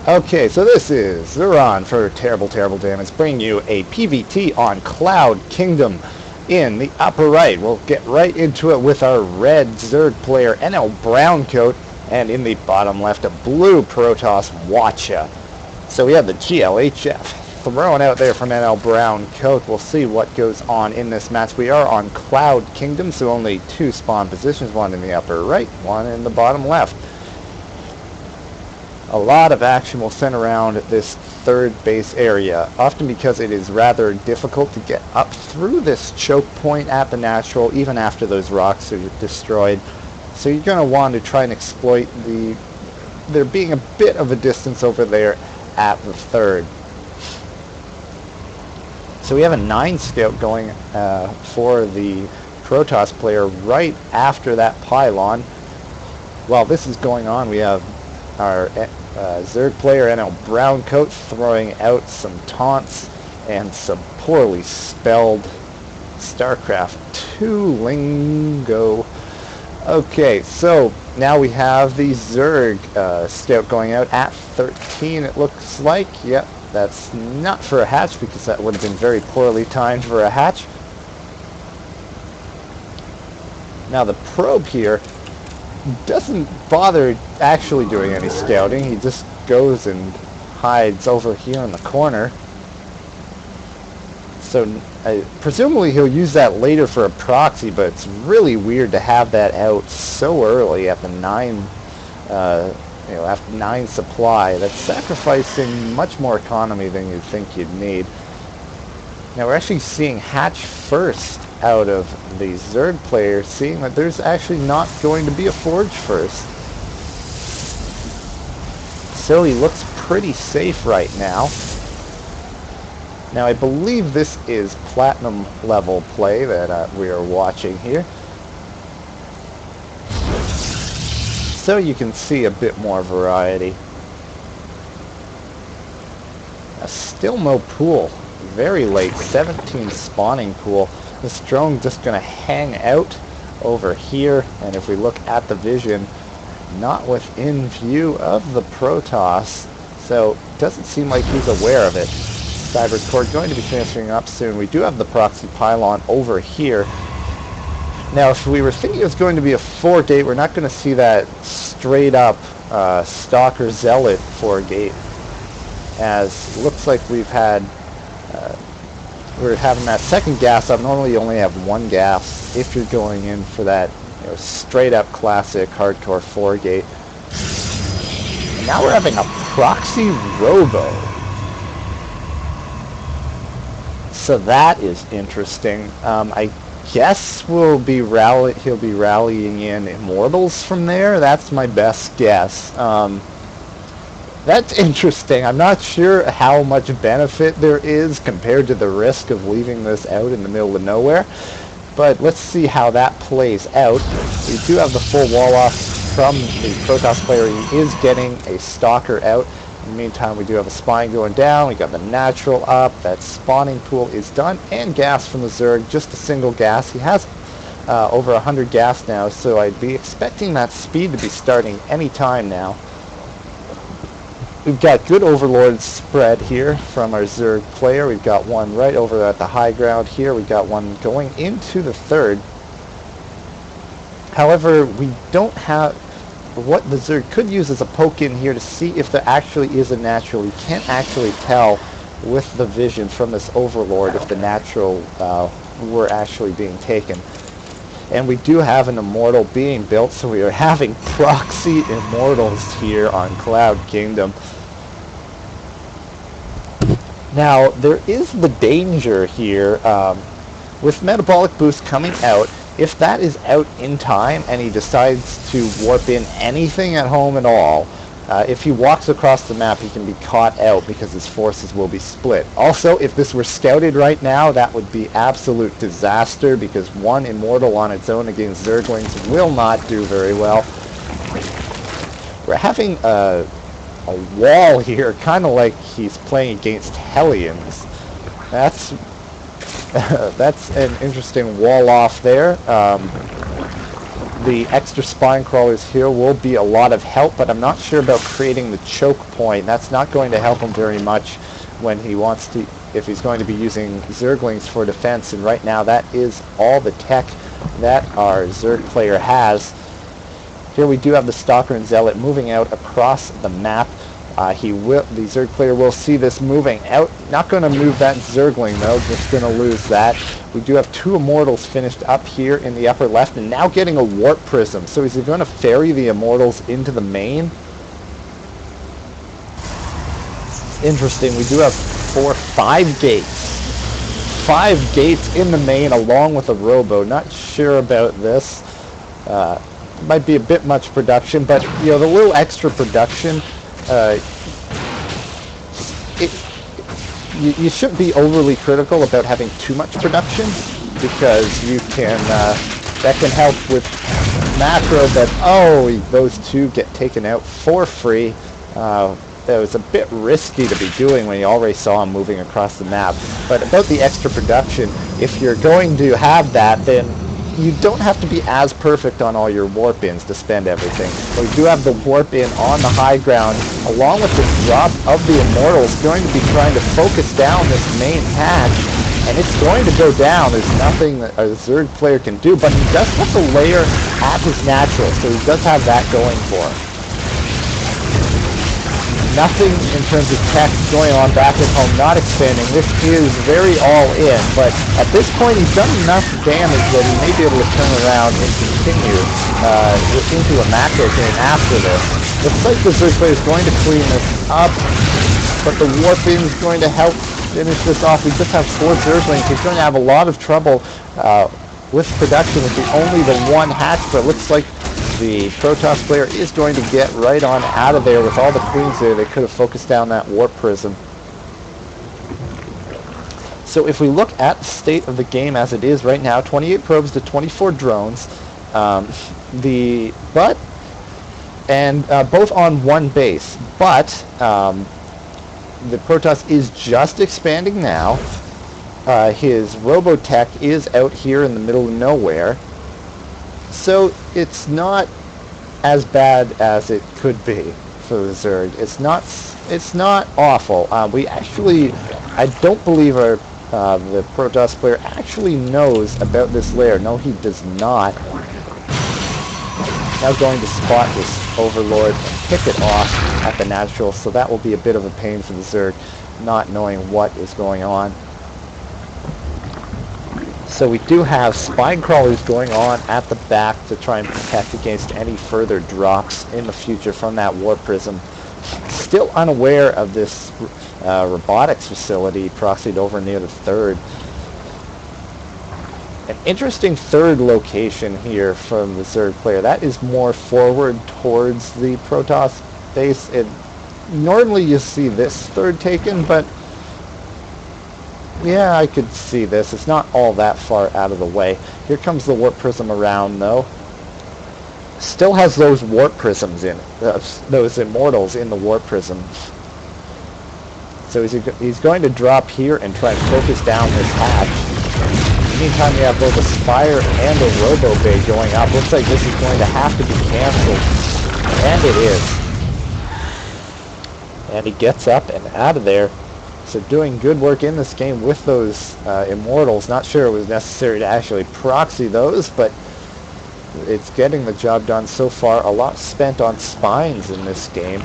Okay, so this is Zuron for Terrible Damage, bringing you a PvT on Cloud Kingdom in the upper right. We'll get right into it with our red Zerg player, NLBrowncoat, and in the bottom left, a blue Protoss, Watcha. So we have the GLHF thrown out there from NLBrowncoat. We'll see what goes on in this match. We are on Cloud Kingdom, so only two spawn positions, one in the upper right, one in the bottom left. A lot of action will center around this third base area, often because it is rather difficult to get up through this choke point at the natural, even after those rocks are destroyed. So you're going to want to try and exploit there being a bit of a distance over there at the third. So we have a 9 scout going for the Protoss player right after that pylon. While this is going on, we have our Zerg player NLBrowncoat throwing out some taunts and some poorly spelled StarCraft 2 lingo. Okay, so now we have the Zerg scout going out at 13, it looks like. Yep, that's not for a hatch because that would have been very poorly timed for a hatch. Now the probe here doesn't bother actually doing any scouting. He just goes and hides over here in the corner. So presumably he'll use that later for a proxy, but it's really weird to have that out so early at the 9 after 9 supply. That's sacrificing much more economy than you'd think you'd need. Now we're actually seeing hatch first out of the Zerg player, seeing that there's actually not going to be a forge first. So he looks pretty safe right now. Now I believe this is platinum level play that we are watching here. So you can see a bit more variety. Still no pool. Very late, 17 spawning pool. This drone just going to hang out over here, and if we look at the vision, not within view of the Protoss, so it doesn't seem like he's aware of it. Cyber's core going to be transferring up soon. We do have the proxy pylon over here. Now if we were thinking it was going to be a 4-gate, we're not going to see that straight up Stalker Zealot 4-gate, as it looks like we've had we're having that second gas up. Normally you only have one gas if you're going in for that straight up classic hardcore 4-gate. And now we're having a proxy robo. So that is interesting. I guess he'll be rallying in Immortals from there. That's my best guess. That's interesting. I'm not sure how much benefit there is compared to the risk of leaving this out in the middle of nowhere, but let's see how that plays out. We do have the full wall off from the Protoss player. He is getting a Stalker out. In the meantime, we do have a spine going down. We got the natural up. That spawning pool is done, and gas from the Zerg, just a single gas. He has over 100 gas now, so I'd be expecting that speed to be starting any time now. We've got good Overlord spread here from our Zerg player. We've got one right over at the high ground here. We've got one going into the third. However, we don't have what the Zerg could use as a poke in here to see if there actually is a natural. You can't actually tell with the vision from this Overlord if the natural were actually being taken. And we do have an Immortal being built, so we are having proxy Immortals here on Cloud Kingdom. Now, there is the danger here with Metabolic Boost coming out. If that is out in time and he decides to warp in anything at home at all, if he walks across the map, he can be caught out because his forces will be split. Also, if this were scouted right now, that would be absolute disaster because one Immortal on its own against Zerglings will not do very well. We're having a wall here, kind of like he's playing against Hellions. That's an interesting wall off there. the extra spine crawlers here will be a lot of help, but I'm not sure about creating the choke point. That's not going to help him very much when he wants to, if he's going to be using Zerglings for defense, and right now that is all the tech that our Zerg player has. Here we do have the Stalker and Zealot moving out across the map. The Zerg player will see this moving out. Not going to move that Zergling though, just going to lose that. We do have 2 Immortals finished up here in the upper left, and now getting a Warp Prism. So is he going to ferry the Immortals into the main? Interesting. We do have 5 gates. 5 gates in the main along with a Robo. Not sure about this. Might be a bit much production, but you know, the little extra production, you shouldn't be overly critical about having too much production, because you can that can help with macro. But oh, those 2 get taken out for free. That was a bit risky to be doing when you already saw him moving across the map. But about the extra production, if you're going to have that, then you don't have to be as perfect on all your warp ins to spend everything. But we do have the warp in on the high ground, along with the drop of the Immortals, going to be trying to focus down this main hatch, and it's going to go down. There's nothing that a Zerg player can do, but he does put the layer at his natural, so he does have that going for him. Nothing in terms of tech going on back at home, not expanding. This is very all in, but at this point he's done enough damage that he may be able to turn around and continue into a macro game after this. Looks like the Zerg player is going to clean this up, but the warping is going to help finish this off. We just have 4 Zerglings. He's going to have a lot of trouble with production with only the 1 hatch, but it looks like the Protoss player is going to get right on out of there with all the queens there. They could have focused down that Warp Prism. So if we look at the state of the game as it is right now, 28 probes to 24 drones, both on 1 base, but the Protoss is just expanding now. His Robotech is out here in the middle of nowhere. So it's not as bad as it could be for the Zerg. It's not awful. I don't believe the Protoss player actually knows about this layer. No, he does not. Now going to spot this Overlord and pick it off at the natural, so that will be a bit of a pain for the Zerg, not knowing what is going on. So we do have spine crawlers going on at the back to try and protect against any further drops in the future from that Warp Prism. Still unaware of this robotics facility proxied over near the 3rd. An interesting 3rd location here from the Zerg player. That is more forward towards the Protoss base. Normally you see this 3rd taken, but yeah, I could see this. It's not all that far out of the way. Here comes the Warp Prism around, though. Still has those Warp Prisms in it. Those Immortals in the Warp Prism. So he's going to drop here and try and focus down this hatch. In the meantime, we have both a Spire and a Robo Bay going up. Looks like this is going to have to be canceled. And it is. And he gets up and out of there. So doing good work in this game with those Immortals. Not sure it was necessary to actually proxy those, but it's getting the job done so far. A lot spent on spines in this game.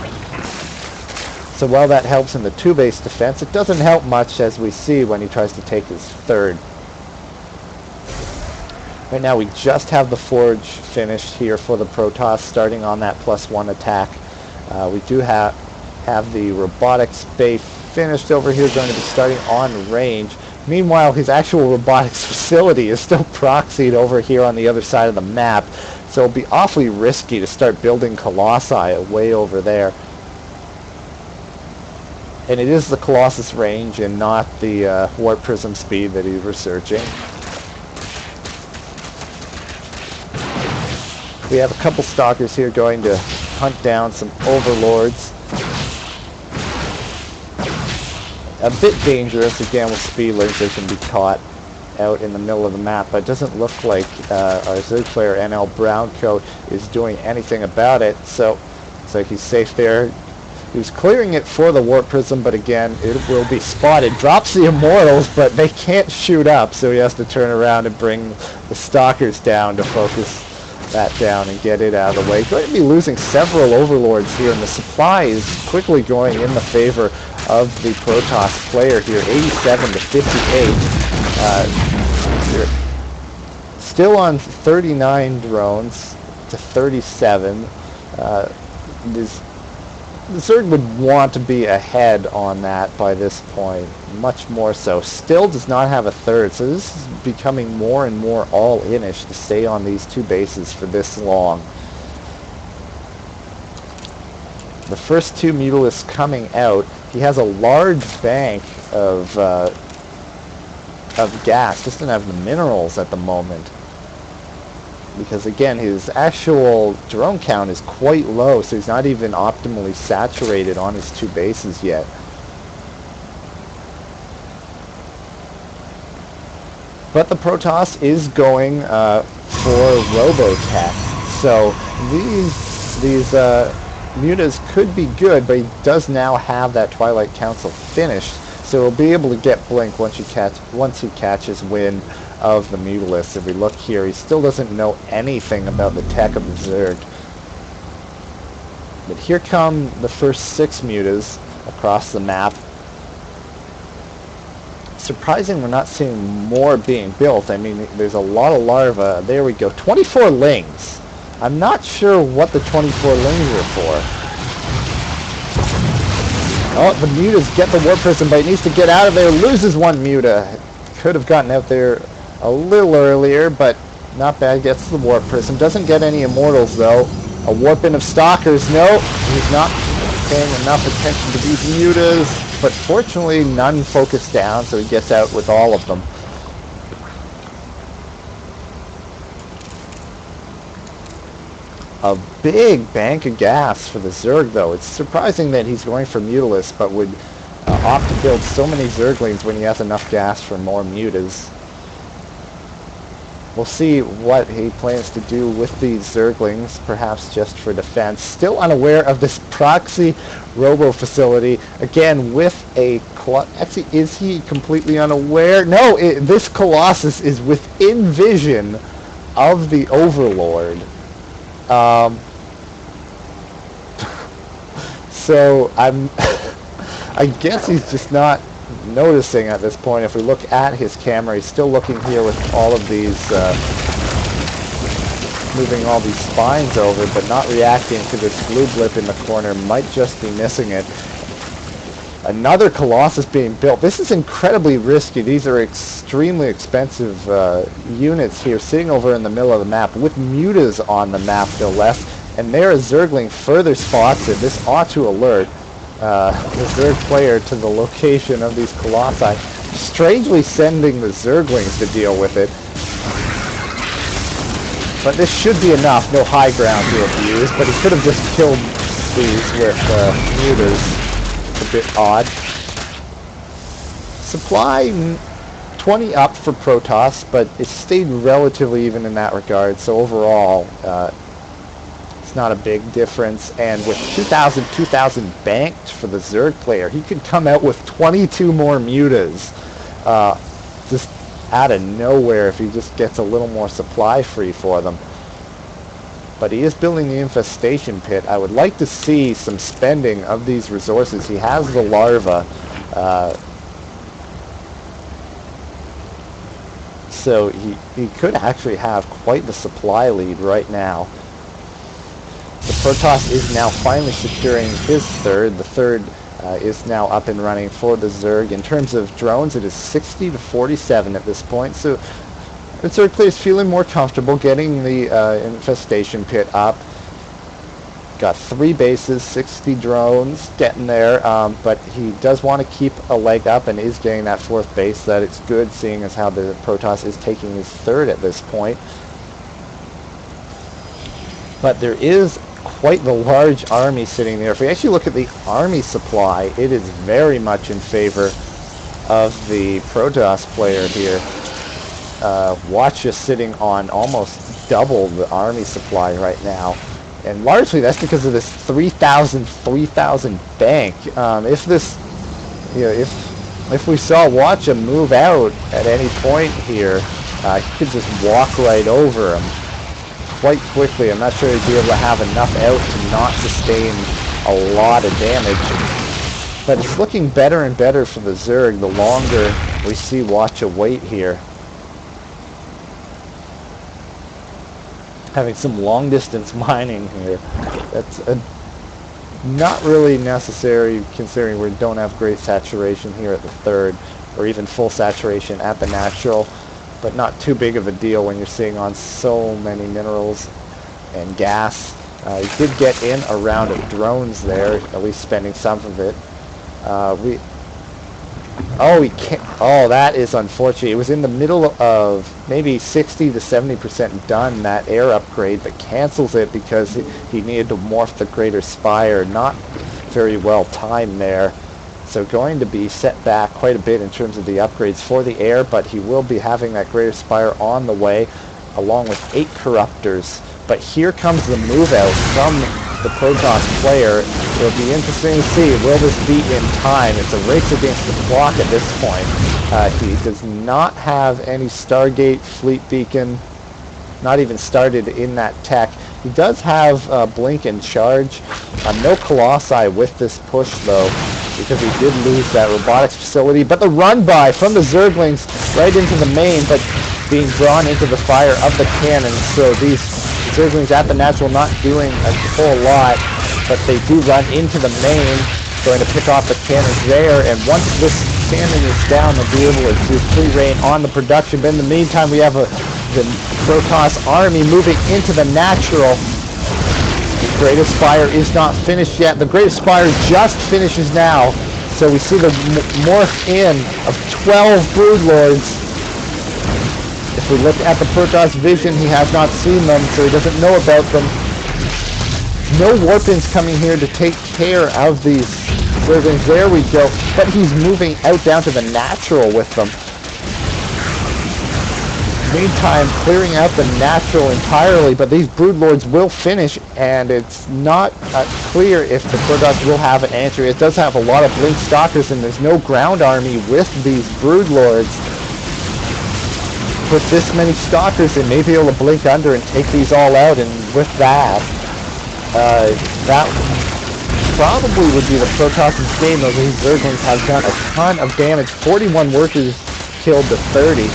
So while that helps in the 2-base defense, it doesn't help much, as we see when he tries to take his 3rd. Right now we just have the Forge finished here for the Protoss, starting on that +1 attack. We do have the Robotics Bay finished over here, going to be starting on range. Meanwhile, his actual robotics facility is still proxied over here on the other side of the map, so it'll be awfully risky to start building Colossi way over there. And it is the Colossus range and not the Warp Prism speed that he's researching. We have a couple Stalkers here going to hunt down some Overlords. A bit dangerous, again, with Speedlers, they can be caught. out in the middle of the map, but it doesn't look like our Zerg player NLBrowncoat is doing anything about it, so he's safe there. He was clearing it for the Warp Prism, but again, it will be spotted. Drops the Immortals, but they can't shoot up, so he has to turn around and bring the Stalkers down to focus that down and get it out of the way. Going to be losing several Overlords here, and the supply is quickly going in the favor of the Protoss player here, 87 to 58. Still on 39 drones to 37. The Zerg would want to be ahead on that by this point, much more so. Still does not have a third, so this is becoming more and more all-in-ish to stay on these two bases for this long. The first two Mutalisks coming out. He has a large bank of gas, just doesn't have the minerals at the moment. Because again, his actual drone count is quite low, so he's not even optimally saturated on his two bases yet. But the Protoss is going for Robotech, so these mutas could be good, but he does now have that Twilight Council finished, so he'll be able to get Blink once he catches wind of the Mutalisks. If we look here, he still doesn't know anything about the tech of the Zerg. But here come the first 6 mutas across the map. Surprising we're not seeing more being built. I mean, there's a lot of larvae. There we go. 24 lings. I'm not sure what the 24 lings are for. Oh, the mutas get the Warp Prism, but he needs to get out of there. Loses one muta. Could have gotten out there a little earlier, but not bad. Gets the Warp Prism. Doesn't get any Immortals, though. A warping of Stalkers. No, he's not paying enough attention to these mutas, but fortunately none focus down, so he gets out with all of them. A big bank of gas for the Zerg, though. It's surprising that he's going for Mutalisks, but would opt to build so many Zerglings when he has enough gas for more mutas. We'll see what he plans to do with these Zerglings, perhaps just for defense. Still unaware of this proxy robo facility. Again, with a... Actually, is he completely unaware? No, this Colossus is within vision of the Overlord. So I guess he's just not noticing at this point. If we look at his camera, he's still looking here with all of these moving all these spines over, but not reacting to this blue blip in the corner. Might just be missing it. Another Colossus being built. This is incredibly risky. These are extremely expensive units here, sitting over in the middle of the map with mutas on the map, no less. And there a Zergling further spots it. This ought to alert the Zerg player to the location of these Colossi. Strangely sending the Zerglings to deal with it. But this should be enough. No high ground to abuse, but he could have just killed these with mutas. A bit odd. Supply 20 up for Protoss, but it stayed relatively even in that regard, so overall it's not a big difference. And with 2,000 banked for the Zerg player, he could come out with 22 more mutas just out of nowhere if he just gets a little more supply free for them. But he is building the infestation pit. I would like to see some spending of these resources. He has the larva, so he could actually have quite the supply lead right now. The Protoss is now finally securing his third. The third is now up and running for the Zerg. In terms of drones, it is 60 to 47 at this point. So the Zerg player is feeling more comfortable getting the infestation pit up. Got 3 bases, 60 drones, getting there, but he does want to keep a leg up and is getting that 4th base. That it's good, seeing as how the Protoss is taking his 3rd at this point. But there is quite the large army sitting there. If we actually look at the army supply, it is very much in favor of the Protoss player here. Watcha sitting on almost double the army supply right now. And largely that's because of this 3,000 bank. If this, if we saw Watcha move out at any point here, he could just walk right over him quite quickly. I'm not sure he'd be able to have enough out to not sustain a lot of damage. But it's looking better and better for the Zerg the longer we see Watcha wait here. Having some long distance mining here. That's not really necessary considering we don't have great saturation here at the third, or even full saturation at the natural, but not too big of a deal when you're seeing on so many minerals and gas. You did get in a round of drones there, at least spending some of it. He can't. Oh, that is unfortunate. It was in the middle of maybe 60 to 70% done, that air upgrade, but cancels it because he needed to morph the Greater Spire. Not very well timed there. So going to be set back quite a bit in terms of the upgrades for the air, but he will be having that Greater Spire on the way, along with 8 Corruptors. But here comes the move out from the Protoss player. It'll be interesting to see, will this be in time? It's a race against the clock at this point. He does not have any Stargate fleet beacon, not even started in that tech. He does have Blink and Charge. No Colossi with this push though, because he did lose that robotics facility. But the run by from the Zerglings right into the main, but being drawn into the fire of the cannon. So these Zerglings at the natural not doing a whole lot, but they do run into the main, going to pick off the cannons there, and once this cannon is down, they'll be able to do free reign on the production. But in the meantime, we have the Protoss army moving into the natural. The Greatest Spire is not finished yet. The Greatest Spire just finishes now, so we see the morph in of 12 Broodlords. If we look at the Protoss vision, he has not seen them, so he doesn't know about them. No Warpins coming here to take care of these Zerglings. There we go. But he's moving out down to the natural with them. Meantime, clearing out the natural entirely, but these Broodlords will finish, and it's not clear if the Protoss will have an answer. It does have a lot of Blink Stalkers, and there's no ground army with these Broodlords. With this many Stalkers, they may be able to blink under and take these all out, and with that, that probably would be the Protoss' game, though these Zerglings have done a ton of damage. 41 workers killed to 30,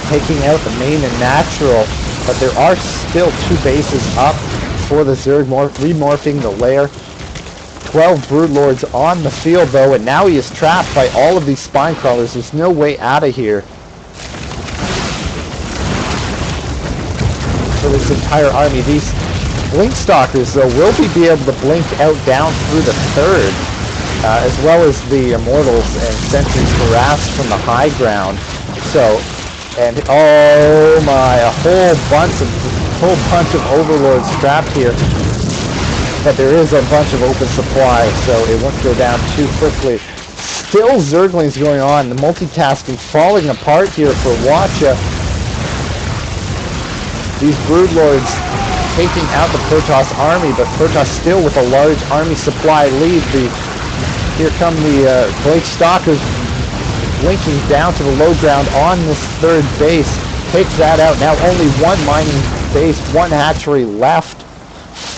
taking out the main and natural, but there are still 2 bases up for the Zerg, remorphing the lair. 12 Broodlords on the field, though, and now he is trapped by all of these Spine Crawlers. There's no way out of here for this entire army. These Blink Stalkers, though, will be able to blink out down through the third, as well as the Immortals and Sentries harassed from the high ground. So, and oh my, a whole bunch of Overlords trapped here. But there is a bunch of open supply, so it won't go down too quickly. Still Zerglings going on, the multitasking falling apart here for Watcha. These Broodlords taking out the Protoss army, but Protoss still with a large army supply lead. Here come the Blink Stalkers linking down to the low ground on this third base. Takes that out. Now only one mining base, one hatchery left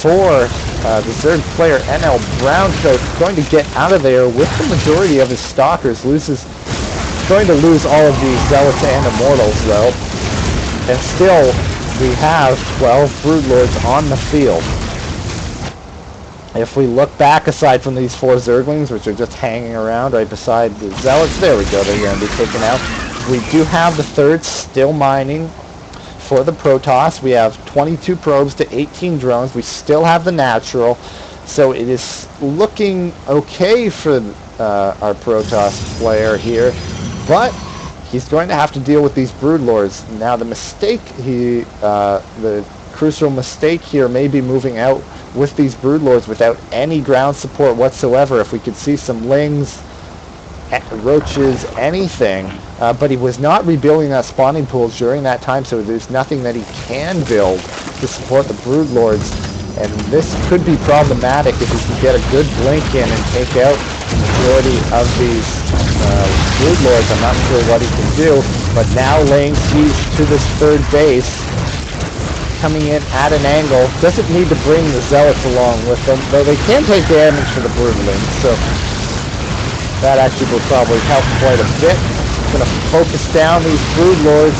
for the Zerg player NLBrowncoat. Going to get out of there with the majority of his Stalkers. Going to lose all of these Zealots and Immortals though. And still, we have 12 Broodlords on the field. If we look back, aside from these 4 Zerglings, which are just hanging around right beside the Zealots, there we go, they're going to be taken out. We do have the third still mining for the Protoss. We have 22 probes to 18 drones. We still have the natural. So it is looking okay for our Protoss player here. But he's going to have to deal with these Broodlords. Now the mistake, the crucial mistake here may be moving out with these Broodlords without any ground support whatsoever. If we could see some Lings, Roaches, anything, but he was not rebuilding that spawning pool during that time, so there's nothing that he can build to support the Brood Lords. And this could be problematic if he can get a good blink in and take out the majority of these Brood Lords. I'm not sure what he can do, but now laying siege to this third base, coming in at an angle, doesn't need to bring the Zealots along with them, though they can take damage for the Broodlings, so that actually will probably help quite a bit. Going to focus down these Brood Lords.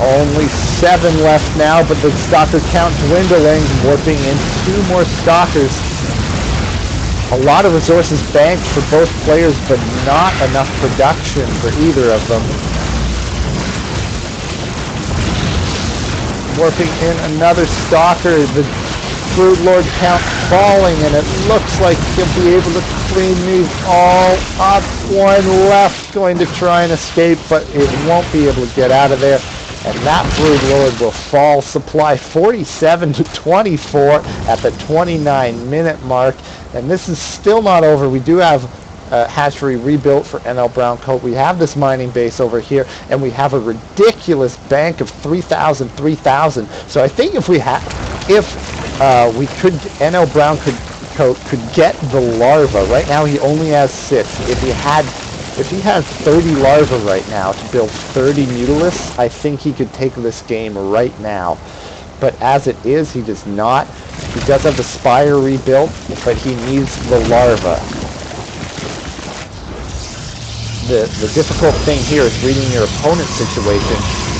Only 7 left now, but the Stalker count dwindling, warping in 2 more Stalkers. A lot of resources banked for both players, but not enough production for either of them. Warping in another Stalker, the Brood Lord count falling, and it looks like he'll be able to clean these all up. 1 left, going to try and escape, but it won't be able to get out of there. And that Brood Lord will fall. Supply 47 to 24 at the 29-minute mark. And this is still not over. We do have hatchery rebuilt for NLBrowncoat. We have this mining base over here, and we have a ridiculous bank of 3,000. So I think if NLBrowncoat could get the larva. Right now he only has 6. If he had 30 larvae right now to build 30 Mutalisks, I think he could take this game right now. But as it is, he does not. He does have the Spire rebuilt, but he needs the larva. The difficult thing here is reading your opponent's situation.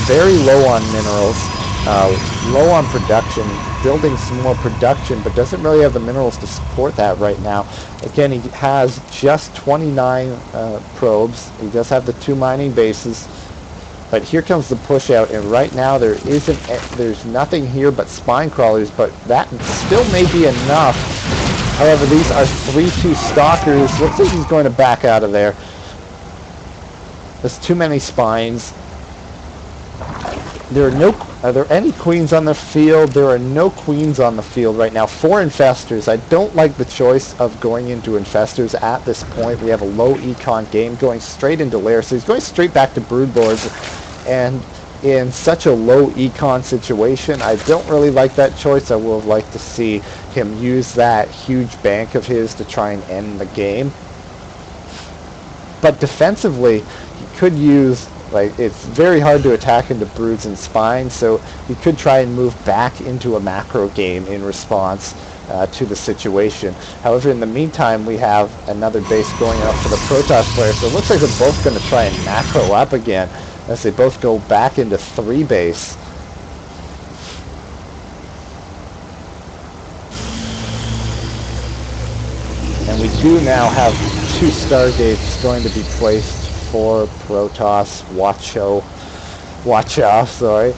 Very low on minerals, low on production, building some more production, but doesn't really have the minerals to support that right now. Again, he has just 29 probes. He does have the 2 mining bases, but here comes the push out, and right now there's nothing here but spine crawlers, but that still may be enough. However, these are 3-2 Stalkers. Looks like he's going to back out of there. There's too many spines. Are there any queens on the field? There are no queens on the field right now. 4 infestors. I don't like the choice of going into infestors at this point. We have a low econ game going straight into lair, so he's going straight back to Brood Lords. And in such a low econ situation, I don't really like that choice. I would have liked to see him use that huge bank of his to try and end the game. But defensively, he could use, it's very hard to attack into broods and spines, so he could try and move back into a macro game in response to the situation. However, in the meantime, we have another base going up for the Protoss player, so it looks like they're both going to try and macro up again as they both go back into 3 base. And we do now have 2 Stargates going to be placed for Protoss, Watcha, sorry,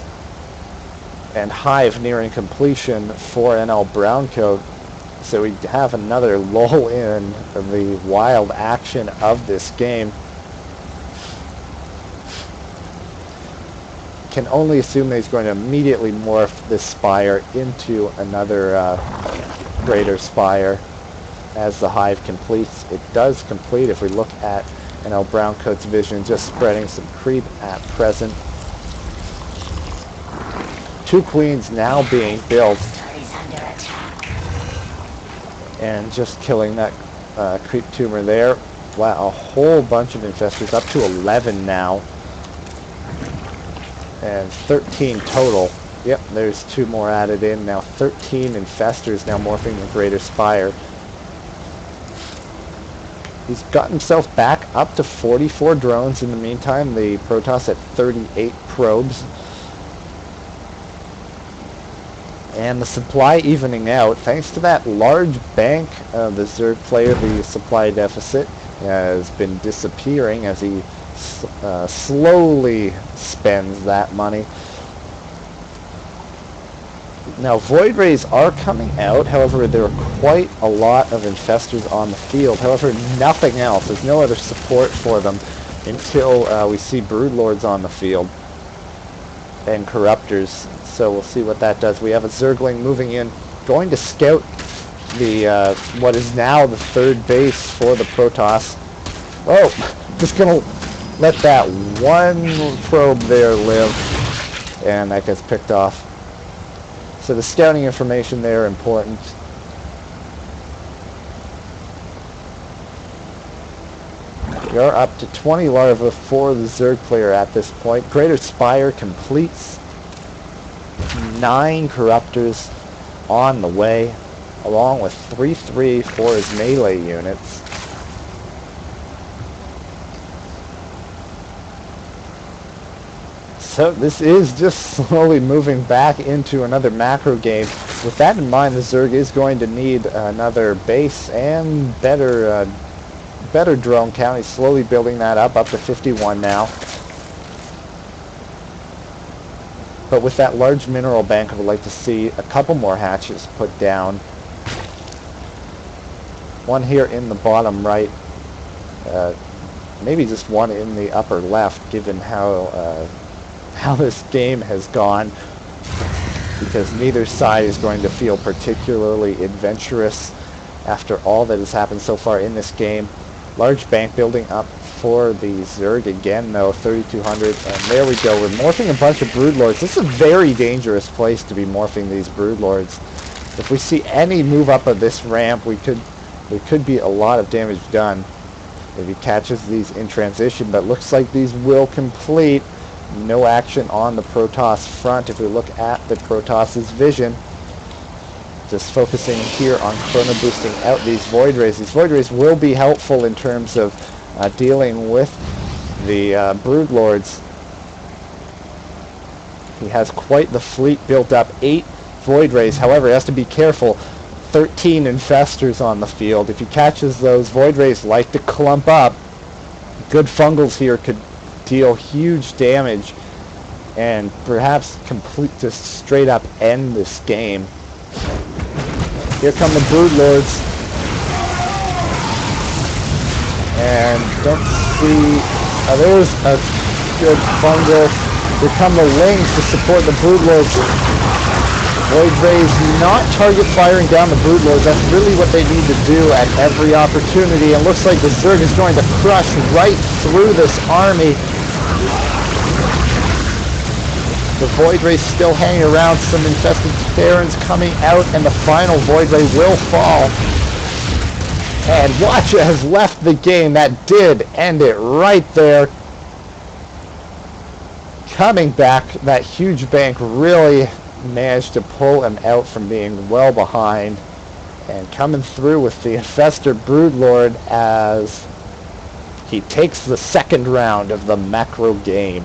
and Hive nearing completion for NLBrowncoat. So we have another lull in the wild action of this game. Can only assume that he's going to immediately morph this Spire into another greater Spire as the Hive completes. It does complete if we look at NLBrowncoat's vision, just spreading some creep at present. 2 queens now being built, and just killing that creep tumor there. Wow, a whole bunch of infestors, up to 11 now, and 13 total. Yep, there's 2 more added in now. 13 infestors now morphing the greater Spire. He's got himself back up to 44 drones in the meantime. The Protoss at 38 probes. And the supply evening out. Thanks to that large bank of the Zerg player, the supply deficit has been disappearing as he slowly spends that money. Now, Void Rays are coming out. However, there are quite a lot of infestors on the field. However, nothing else. There's no other support for them until we see Brood Lords on the field and Corruptors. So we'll see what that does. We have a Zergling moving in, going to scout the what is now the 3rd base for the Protoss. Oh, just gonna let that one probe there live, and that gets picked off. So the scouting information there important. We are up to 20 larvae for the Zerg player at this point. Greater Spire completes. 9 Corruptors on the way, along with 3/3 for his melee units. So this is just slowly moving back into another macro game. With that in mind, the Zerg is going to need another base and better drone count. He's slowly building that up to 51 now. But with that large mineral bank, I would like to see a couple more hatches put down. One here in the bottom right. Maybe just one in the upper left, given how this game has gone. Because neither side is going to feel particularly adventurous after all that has happened so far in this game. Large bank building up for the Zerg again, though, 3,200, and there we go. We're morphing a bunch of Broodlords. This is a very dangerous place to be morphing these Broodlords. If we see any move up of this ramp, there could be a lot of damage done if he catches these in transition, but looks like these will complete. No action on the Protoss front. If we look at the Protoss's vision, just focusing here on chrono boosting out these Void Rays. These Void Rays will be helpful in terms of dealing with the Broodlords. He has quite the fleet built up. 8 Void Rays. However, he has to be careful. 13 Infestors on the field. If he catches those, Void Rays like to clump up. Good Fungals here could deal huge damage and perhaps just straight up end this game. Here come the Broodlords. And don't see... there's a good Fungal. Here come the Lings to support the Broodlords. Void Rays not target firing down the Broodlords. That's really what they need to do at every opportunity. And looks like the Zerg is going to crush right through this army. The Void Rays still hanging around, some infested Terrans coming out, and the final Void Ray will fall. And Watcha has left the game. That did end it right there. Coming back, that huge bank really managed to pull him out from being well behind. And coming through with the Infestor Broodlord as he takes the second round of the macro game.